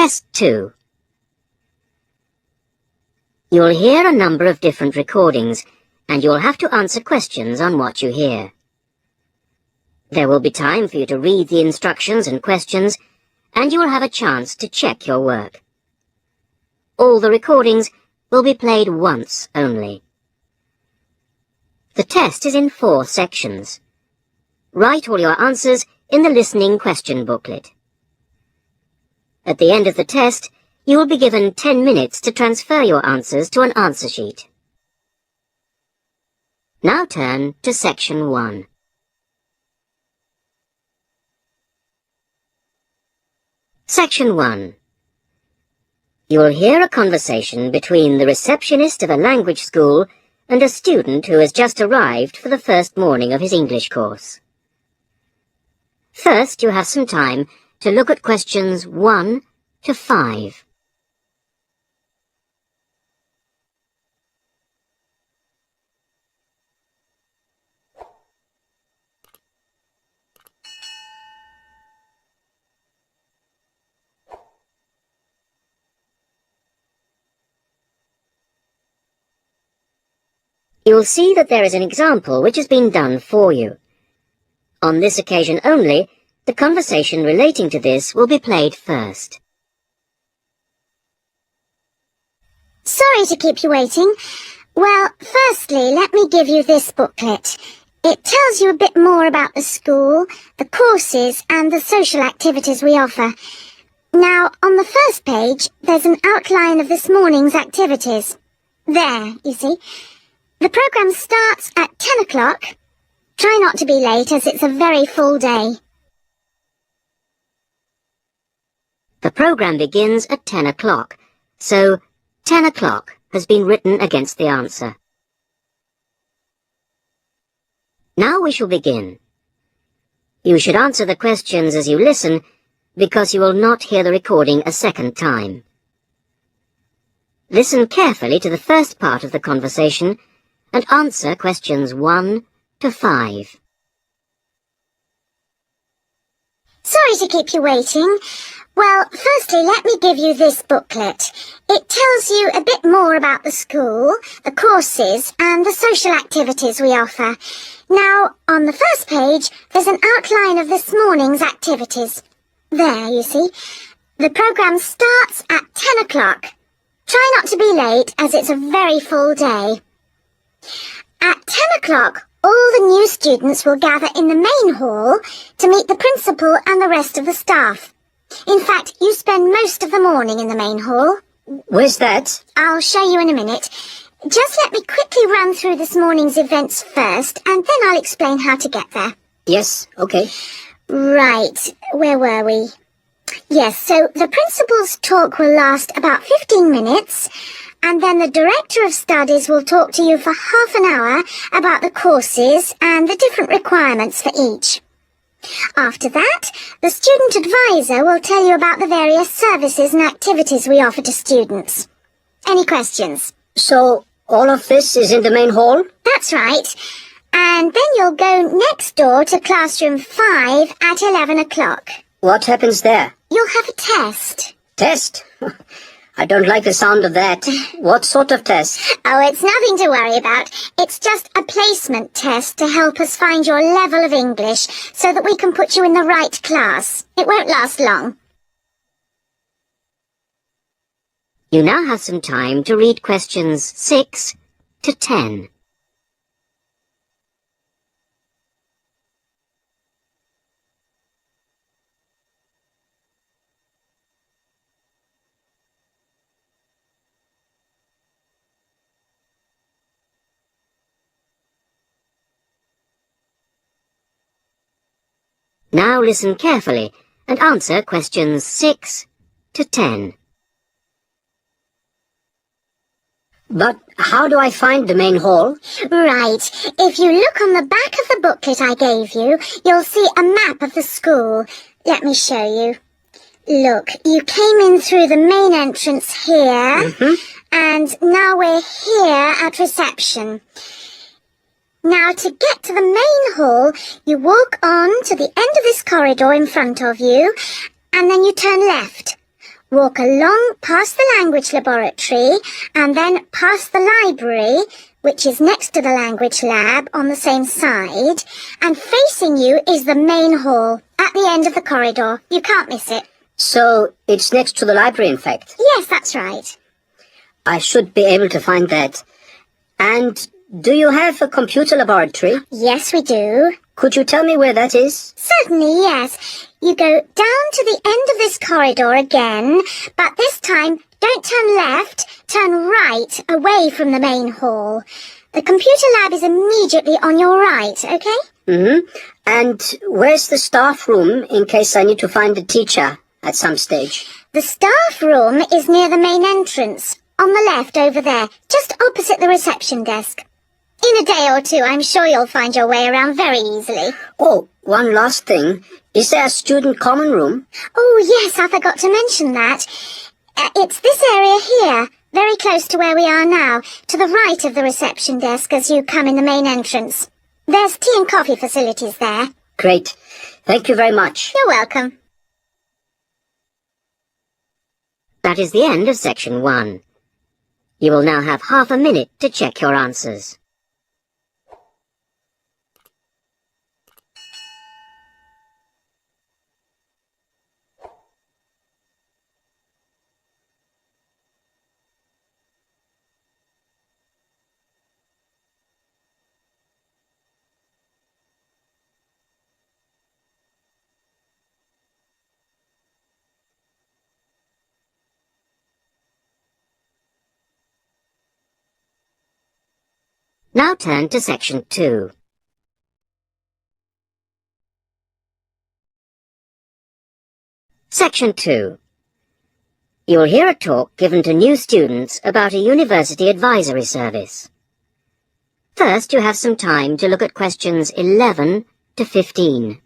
Test 2. You'll hear a number of different recordings, and you'll have to answer questions on what you hear. There will be time for you to read the instructions and questions, and you will have a chance to check your work. All the recordings will be played once only. The test is in 4 sections. Write all your answers in the listening question booklet. At the end of the test, you will be given 10 minutes to transfer your answers to an answer sheet. Now turn to Section 1. Section 1. You will hear a conversation between the receptionist of a language school and a student who has just arrived for the first morning of his English course. First, you have some time to look at questions 1 to 5. You'll see that there is an example which has been done for you. On this occasion only, the conversation relating to this will be played first. Sorry to keep you waiting. Well, firstly, let me give you this booklet. It tells you a bit more about the school, the courses, and the social activities we offer. Now, on the first page, there's an outline of this morning's activities. There, you see. The programme starts at 10 o'clock. Try not to be late, as it's a very full day. The programme begins at 10 o'clock, so 10 o'clock has been written against the answer. Now we shall begin. You should answer the questions as you listen, because you will not hear the recording a second time. Listen carefully to the first part of the conversation and answer questions 1 to 5. Sorry to keep you waiting. Well, firstly, let me give you this booklet. It tells you a bit more about the school, the courses, and the social activities we offer. Now, on the first page, there's an outline of this morning's activities. There, you see. The programme starts at 10 o'clock. Try not to be late, as it's a very full day. At 10 o'clock, all the new students will gather in the main hall to meet the principal and the rest of the staff. In fact, you spend most of the morning in the main hall. Where's that? I'll show you in a minute. Just let me quickly run through this morning's events first, and then I'll explain how to get there. Yes, okay. Right, where were we? Yes, so the principal's talk will last about 15 minutes, and then the Director of Studies will talk to you for half an hour about the courses and the different requirements for each. After that, the Student Advisor will tell you about the various services and activities we offer to students. Any questions? So, all of this is in the main hall? That's right. And then you'll go next door to classroom 5 at 11 o'clock. What happens there? You'll have a test. Test? I don't like the sound of that. What sort of test? Oh, it's nothing to worry about. It's just a placement test to help us find your level of English so that we can put you in the right class. It won't last long. You now have some time to read questions 6 to 10. Now listen carefully and answer questions 6 to 10. But how do I find the main hall? Right. If you look on the back of the booklet I gave you, you'll see a map of the school. Let me show you. Look, you came in through the main entrance here, and now we're here at reception. Now, to get to the main hall, you walk on to the end of this corridor in front of you, and then you turn left. Walk along past the language laboratory and then past the library, which is next to the language lab on the same side, and facing you is the main hall at the end of the corridor. You can't miss it. So it's next to the library, in fact? Yes, that's right. I should be able to find that. And do you have a computer laboratory? Yes, we do. Could you tell me where that is? Certainly, yes. You go down to the end of this corridor again, but this time don't turn left, turn right, away from the main hall. The computer lab is immediately on your right, okay? And where's the staff room in case I need to find a teacher at some stage? The staff room is near the main entrance, on the left over there, just opposite the reception desk. In a day or two, I'm sure you'll find your way around very easily. Oh, one last thing. Is there a student common room? Oh, yes, I forgot to mention that. It's this area here, very close to where we are now, to the right of the reception desk as you come in the main entrance. There's tea and coffee facilities there. Great. Thank you very much. You're welcome. That is the end of section 1. You will now have half a minute to check your answers. Now turn to section 2. Section 2. You will hear a talk given to new students about a university advisory service. First, you have some time to look at questions 11 to 15.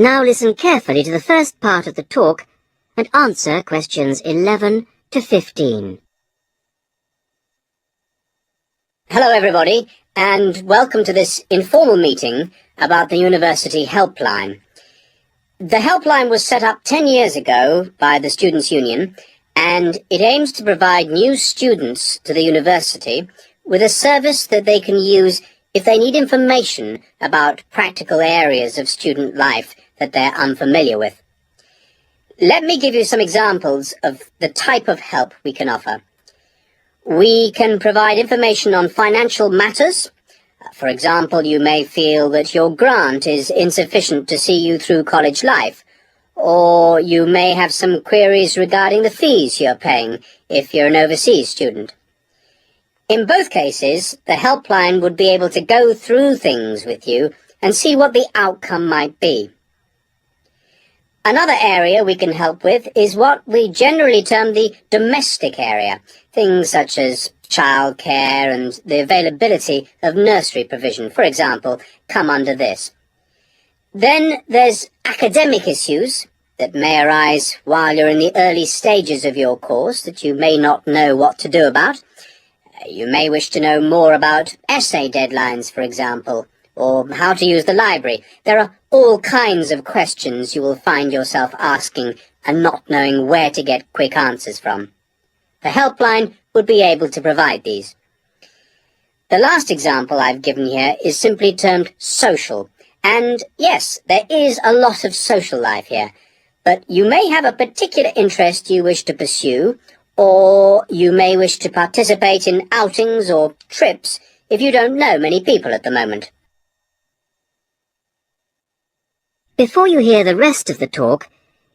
Now listen carefully to the first part of the talk and answer questions 11 to 15. Hello, everybody, and welcome to this informal meeting about the University Helpline. The helpline was set up 10 years ago by the Students' Union, and it aims to provide new students to the university with a service that they can use if they need information about practical areas of student life that they're unfamiliar with. Let me give you some examples of the type of help we can offer. We can provide information on financial matters. For example, you may feel that your grant is insufficient to see you through college life, or you may have some queries regarding the fees you're paying if you're an overseas student. In both cases, the helpline would be able to go through things with you and see what the outcome might be. Another area we can help with is what we generally term the domestic area, things such as childcare and the availability of nursery provision, for example, come under this. Then there's academic issues that may arise while you're in the early stages of your course that you may not know what to do about. You may wish to know more about essay deadlines, for example, or how to use the library. There are all kinds of questions you will find yourself asking and not knowing where to get quick answers from. The helpline would be able to provide these. The last example I've given here is simply termed social. And yes, there is a lot of social life here, but you may have a particular interest you wish to pursue, or you may wish to participate in outings or trips if you don't know many people at the moment. Before you hear the rest of the talk,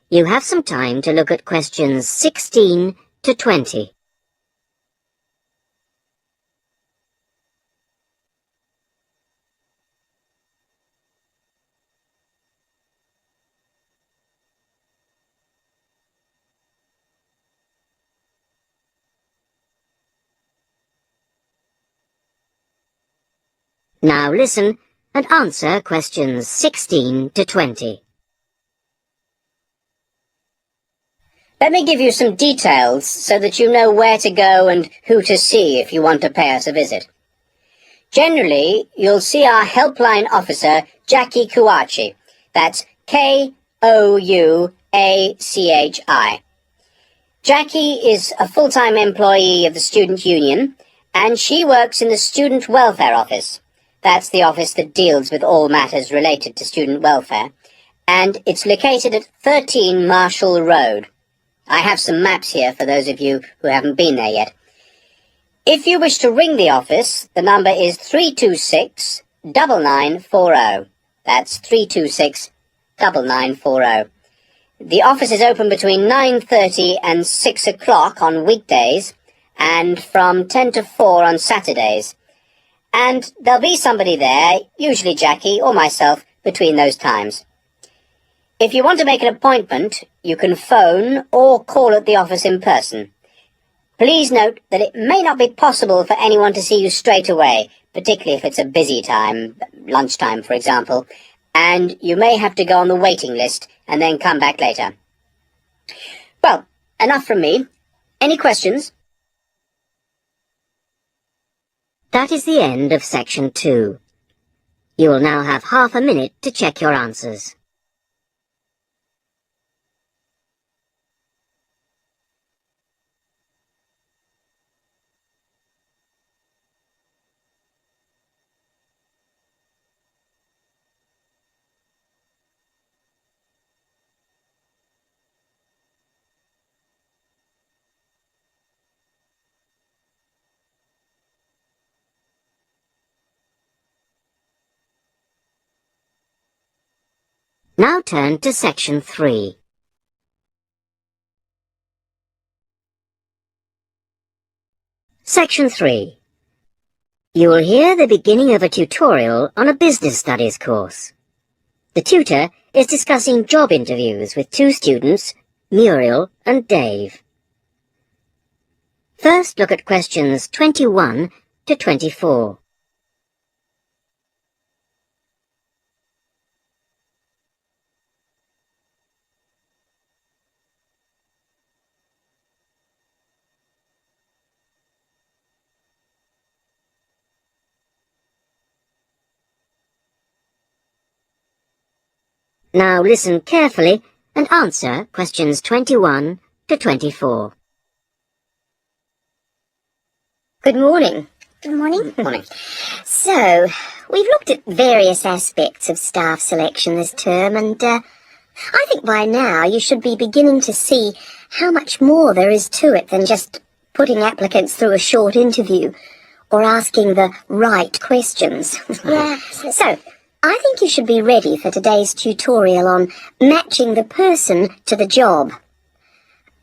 you have some time to look at questions 16 to 20. Now listen and answer questions 16 to 20. Let me give you some details so that you know where to go and who to see if you want to pay us a visit. Generally, you'll see our helpline officer, Jackie Kouachi. That's Kouachi. Jackie is a full-time employee of the Student Union, and she works in the Student Welfare Office. That's the office that deals with all matters related to student welfare, and it's located at 13 Marshall Road. I have some maps here for those of you who haven't been there yet. If you wish to ring the office, the number is 326-9940. That's 326-9940. The office is open between 9:30 and 6 o'clock on weekdays and from 10 to 4 on Saturdays. And there'll be somebody there, usually Jackie or myself, between those times. If you want to make an appointment, you can phone or call at the office in person. Please note that it may not be possible for anyone to see you straight away, particularly if it's a busy time, lunchtime for example, and you may have to go on the waiting list and then come back later. Well, enough from me. Any questions? That is the end of section 2. You will now have half a minute to check your answers. Now turn to section 3. Section 3. You will hear the beginning of a tutorial on a business studies course. The tutor is discussing job interviews with 2 students, Muriel and Dave. First, look at questions 21 to 24. Now listen carefully and answer questions 21 to 24. Good morning. Good morning. Morning. So, we've looked at various aspects of staff selection this term, and I think by now you should be beginning to see how much more there is to it than just putting applicants through a short interview or asking the right questions. Yeah. So, I think you should be ready for today's tutorial on matching the person to the job.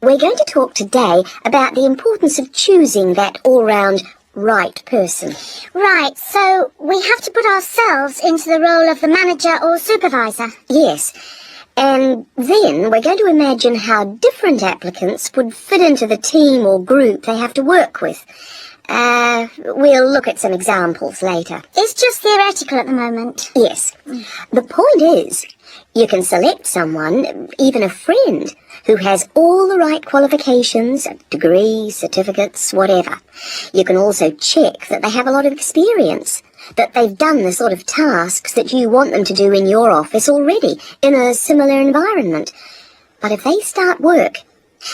We're going to talk today about the importance of choosing that all-round right person. Right, so we have to put ourselves into the role of the manager or supervisor. Yes, and then we're going to imagine how different applicants would fit into the team or group they have to work with. We'll look at some examples later. It's just theoretical at the moment. Yes. The point is, you can select someone, even a friend, who has all the right qualifications, degrees, certificates, whatever. You can also check that they have a lot of experience, that they've done the sort of tasks that you want them to do in your office already, in a similar environment. But if they start work,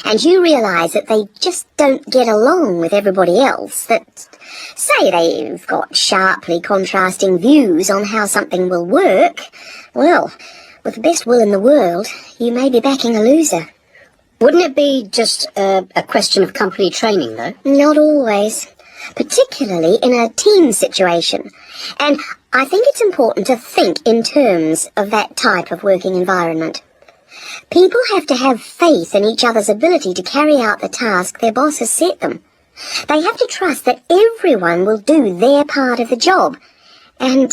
and you realise that they just don't get along with everybody else, that, say they've got sharply contrasting views on how something will work, well, with the best will in the world, you may be backing a loser. Wouldn't it be just a question of company training, though? Not always, particularly in a team situation. And I think it's important to think in terms of that type of working environment. People have to have faith in each other's ability to carry out the task their boss has set them. They have to trust that everyone will do their part of the job. And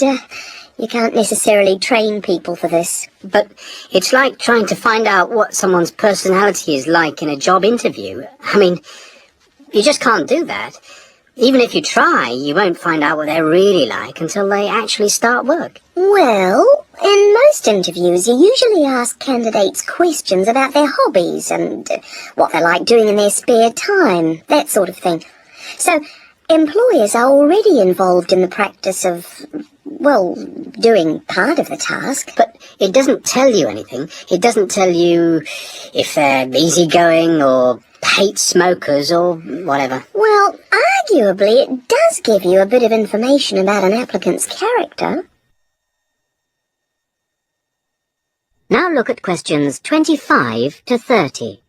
you can't necessarily train people for this. But it's like trying to find out what someone's personality is like in a job interview. I mean, you just can't do that. Even if you try, you won't find out what they're really like until they actually start work. Well, in most interviews, you usually ask candidates questions about their hobbies and what they like doing in their spare time, that sort of thing. So, employers are already involved in the practice of, well, doing part of the task. But it doesn't tell you anything. It doesn't tell you if they're easygoing or hate smokers or whatever. Well, arguably, it does give you a bit of information about an applicant's character. Now look at questions 25 to 30.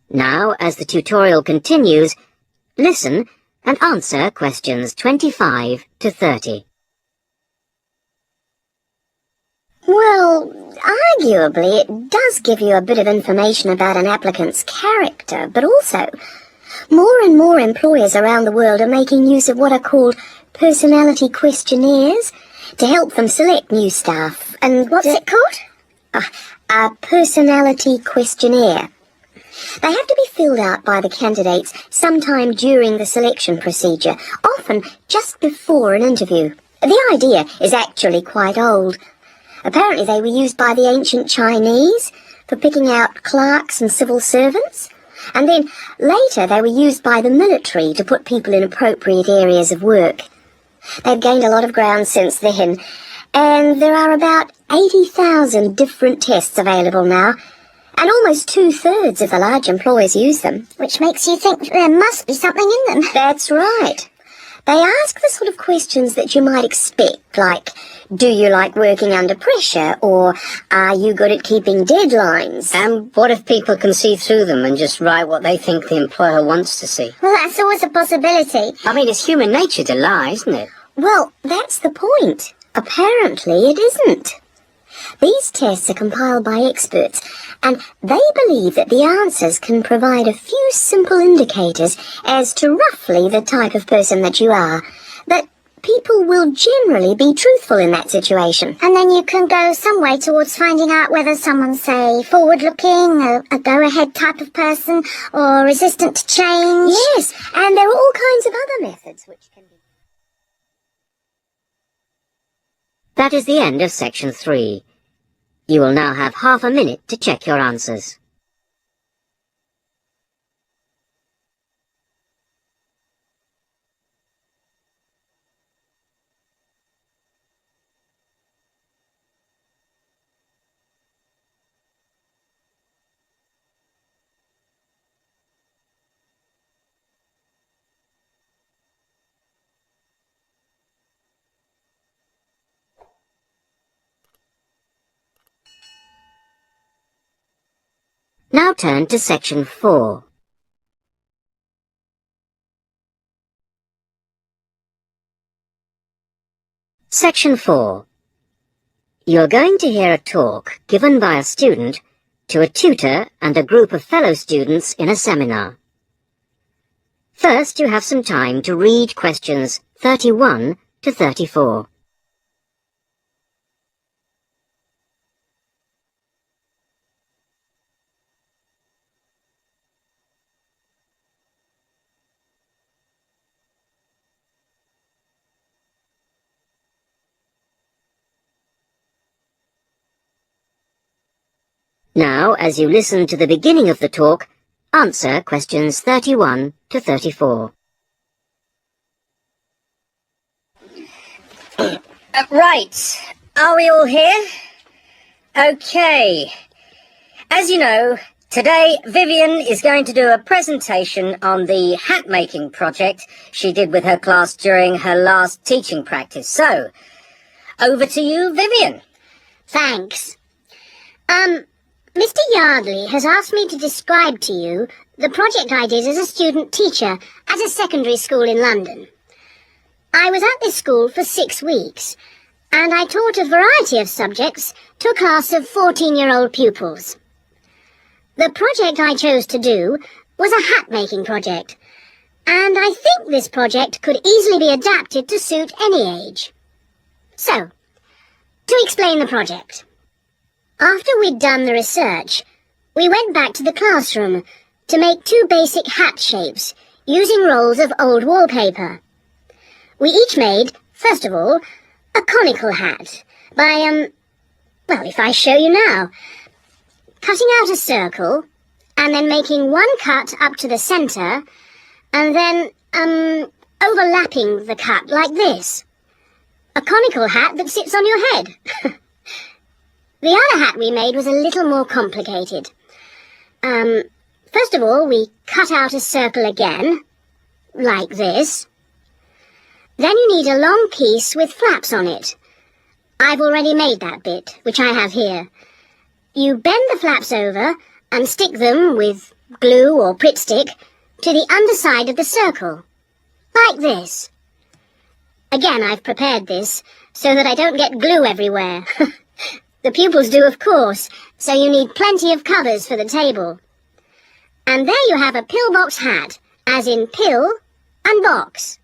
Now, as the tutorial continues, listen and answer questions 25 to 30. Well, arguably, it does give you a bit of information about an applicant's character, but also, more and more employers around the world are making use of what are called personality questionnaires to help them select new staff. And What's it called? A personality questionnaire. They have to be filled out by the candidates sometime during the selection procedure, often just before an interview. The idea is actually quite old. Apparently they were used by the ancient Chinese for picking out clerks and civil servants, and then later they were used by the military to put people in appropriate areas of work. They've gained a lot of ground since then, and there are about 80,000 different tests available now, and almost 2/3 of the large employers use them. Which makes you think there must be something in them. That's right. They ask the sort of questions that you might expect, like, do you like working under pressure, or are you good at keeping deadlines? And what if people can see through them and just write what they think the employer wants to see? Well, that's always a possibility. I mean, it's human nature to lie, isn't it? Well, that's the point. Apparently it isn't. These tests are compiled by experts, and they believe that the answers can provide a few simple indicators as to roughly the type of person that you are, that people will generally be truthful in that situation. And then you can go some way towards finding out whether someone's, say, forward-looking, a go-ahead type of person, or resistant to change. Yes, and there are all kinds of other methods which can be... That is the end of section 3. You will now have half a minute to check your answers. Now turn to section 4. Section 4. You're going to hear a talk given by a student to a tutor and a group of fellow students in a seminar. First, you have some time to read questions 31 to 34. Now, as you listen to the beginning of the talk, answer questions 31 to 34. Right. Are we all here? Okay. As you know, today Vivian is going to do a presentation on the hat-making project she did with her class during her last teaching practice. So, over to you, Vivian. Thanks. Mr. Yardley has asked me to describe to you the project I did as a student teacher at a secondary school in London. I was at this school for 6 weeks, and I taught a variety of subjects to a class of 14-year-old pupils. The project I chose to do was a hat-making project, and I think this project could easily be adapted to suit any age. So, to explain the project. After we'd done the research, we went back to the classroom to make 2 basic hat shapes using rolls of old wallpaper. We each made, first of all, a conical hat by, well, if I show you now, cutting out a circle and then making 1 cut up to the centre and then, overlapping the cut like this. A conical hat that sits on your head. The other hat we made was a little more complicated. First of all, we cut out a circle again, like this. Then you need a long piece with flaps on it. I've already made that bit, which I have here. You bend the flaps over and stick them with glue or Pritt stick to the underside of the circle, like this. Again, I've prepared this so that I don't get glue everywhere. The pupils do, of course, so you need plenty of covers for the table. And there you have a pillbox hat, as in pill and box.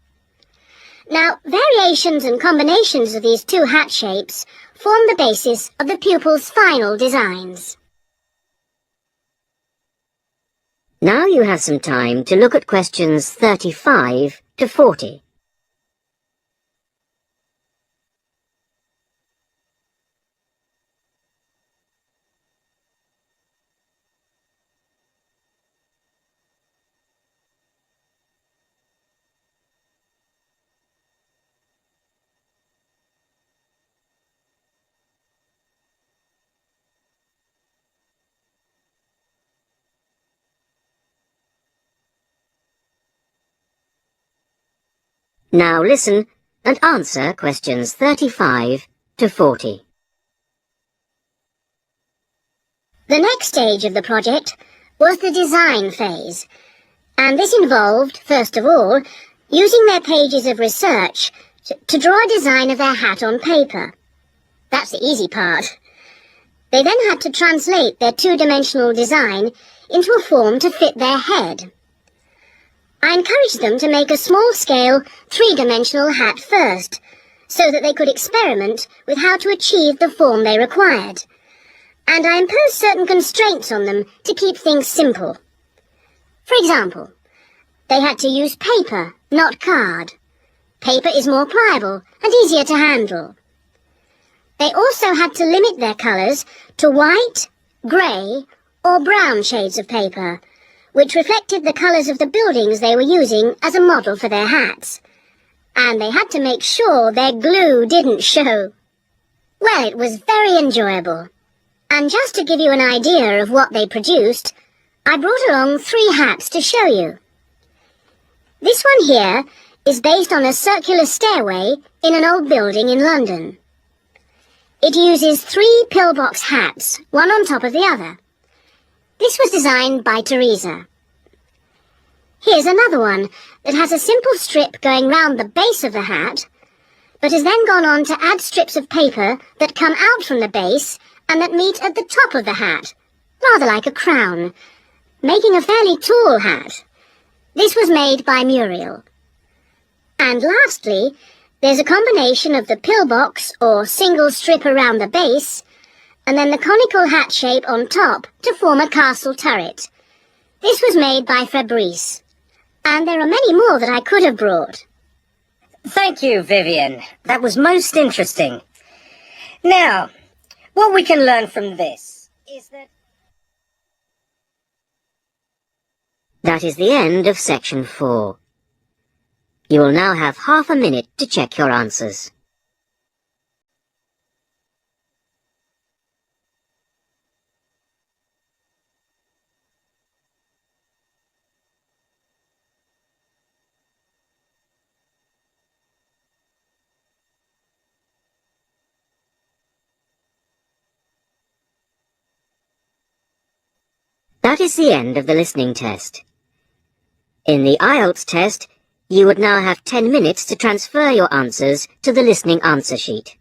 Now, variations and combinations of these 2 hat shapes form the basis of the pupils' final designs. Now you have some time to look at questions 35 to 40. Now listen and answer questions 35 to 40. The next stage of the project was the design phase, and this involved, first of all, using their pages of research to draw a design of their hat on paper. That's the easy part. They then had to translate their 2-dimensional design into a form to fit their head. I encouraged them to make a small-scale, 3-dimensional hat first, so that they could experiment with how to achieve the form they required. And I imposed certain constraints on them to keep things simple. For example, they had to use paper, not card. Paper is more pliable and easier to handle. They also had to limit their colours to white, grey, or brown shades of paper, which reflected the colours of the buildings they were using as a model for their hats. And they had to make sure their glue didn't show. Well, it was very enjoyable. And just to give you an idea of what they produced, I brought along 3 hats to show you. This one here is based on a circular stairway in an old building in London. It uses 3 pillbox hats, one on top of the other. This was designed by Teresa. Here's another one that has a simple strip going round the base of the hat, but has then gone on to add strips of paper that come out from the base and that meet at the top of the hat, rather like a crown, making a fairly tall hat. This was made by Muriel. And lastly, there's a combination of the pillbox or single strip around the base and then the conical hat shape on top to form a castle turret. This was made by Fabrice, and there are many more that I could have brought. Thank you, Vivian. That was most interesting. Now, what we can learn from this is that... That is the end of section 4. You will now have half a minute to check your answers. That is the end of the listening test. In the IELTS test, You would now have 10 minutes to transfer your answers to the listening answer sheet.